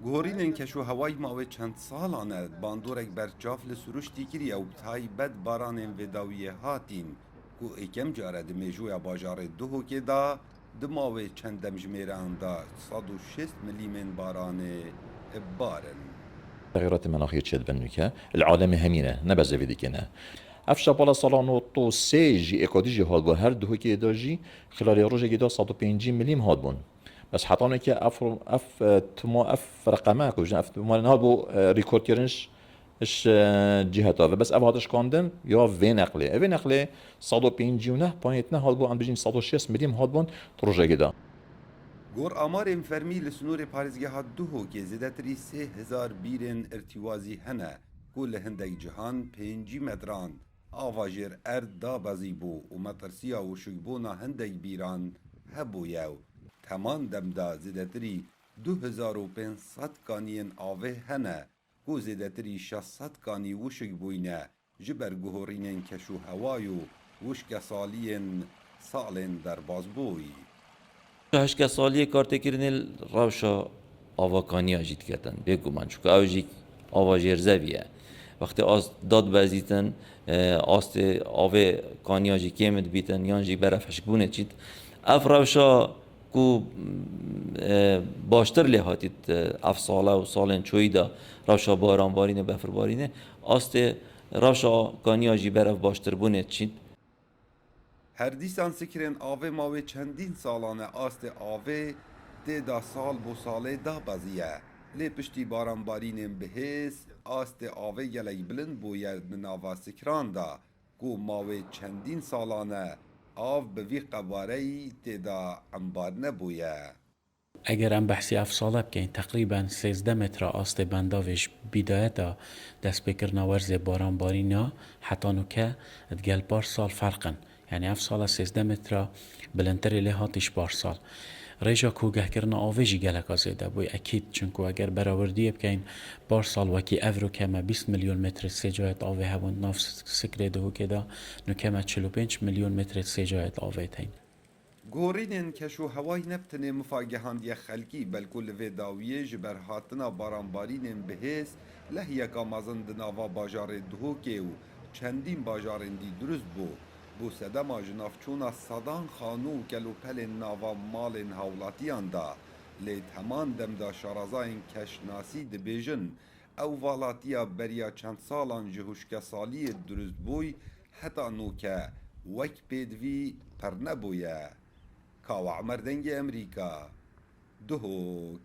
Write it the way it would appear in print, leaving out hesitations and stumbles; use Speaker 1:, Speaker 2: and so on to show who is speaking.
Speaker 1: گۆڕینên کەشوهەوای ماوەی چەند ساڵانە باندۆرێک بەرچاو لە سروشتی کریە و تایبەت بارانên vêdawiyê hatîn ku êkem care di mêjoya bajarê Duhokê da di mavê çend demjimêreyan da 106 ملیمên baranê barin.
Speaker 2: التغيرات المناخية تشد بنوكا العالم همينة نبز في ديكنا افشا بالا صالانو تو سيجي ايكوديجي هاد بو هر دو كي داجي خلال روجي كي دا 150 مليم هاد بون بس حطانا كي اف تمو اف رقماك وجن اف تمو هاد بو ريكورد كيرنش اش جهتا بس اف هادش كاندن يا في نقله 150 نه بوينت نه هاد بو عند بيجين 106 مليم هاد بون روجي كي دا
Speaker 1: گۆڕ ئامارên فەرمی li Snûrê Parêzgeha Duhokê zêdetirî 3000 bîrên irtîwazî hene ku li hindek cihan 5 metran ava jêr erd dabezîbû û metirsiya wişukbûna hindek bîran hebûye û teman demda zêdetirî 2500 kaniyên avê hene ku zêdetirî 600 kanî wişik bûyne ji ber guhorînên keşûhewayê û wişkesaliyên salên derbasbûyî.
Speaker 3: هشت سالی کارت کردن روشا آواکانی آجیت کردن بگو من چون اوجی آواجر زویه وقتی از داد بزیتن آست آوه کانی آجی کمد بیتن یانجی برفش بونه چید اف روشا کو باشتر لحاتید اف ساله و سالن چوی دا روشا باران بارینه بفر بارینه آست روشا کانی آجی برف باشتر بونه چید
Speaker 1: Her dîsan sikirên avê mavê çendîn salan e astê avê tê da sal bû salê dabeziye. Lê piştî baranbarînên bihêz, astê avê gelek bilind bûye di nava sikiran da ku mavê çendîn salan e av bi vî qebareyî tê da embar nebûye.
Speaker 4: اگر ام بحثی افساله بکەین تقریبا 13 متر ئاستێ بەنداوێش بیدایەتە دەست پێکردنا وەرزێ بارانبارینە حتانوکە دگەل پارسال فەرقن یعنی ئەف ساڵە 13 متر بلندترێ لێ هاتیش پارسال ڕێژە کوگەهکردنا ئاوێژی گەلەکە زێدە بۆی ئەکید چونکو ئەگەر بەراوردیە بکەین پارسال وەکی ئەڤرۆ کەمە 20 میلیۆن متر سێجایەت ئاوێ هەبوون ناو سکرێ دهوکێدا نوکەمە 45 میلیۆن متر سێجایەت ئاوێت هەین
Speaker 1: گۆڕینên keşûhewayî ne bi tenê mifagehandiya xelkî belkû li vê dawiyê ji ber hatina baranbarînên bihêz lehyeka mezin di nava bajarê Duhokê û çendîn bajarên dî durust bû. Bû sedema ji navçûna sedan xanû û kelûpelên nava malên hewlatiyan da. Lê heman demda şarazayên keşnasî dibêjin ew valatiya beriya çend salan ji hûşkesaliyê durustbûyî heta nûke wek pêdivî per nebûye. Kawa Emerdengê Emerîka Duhok.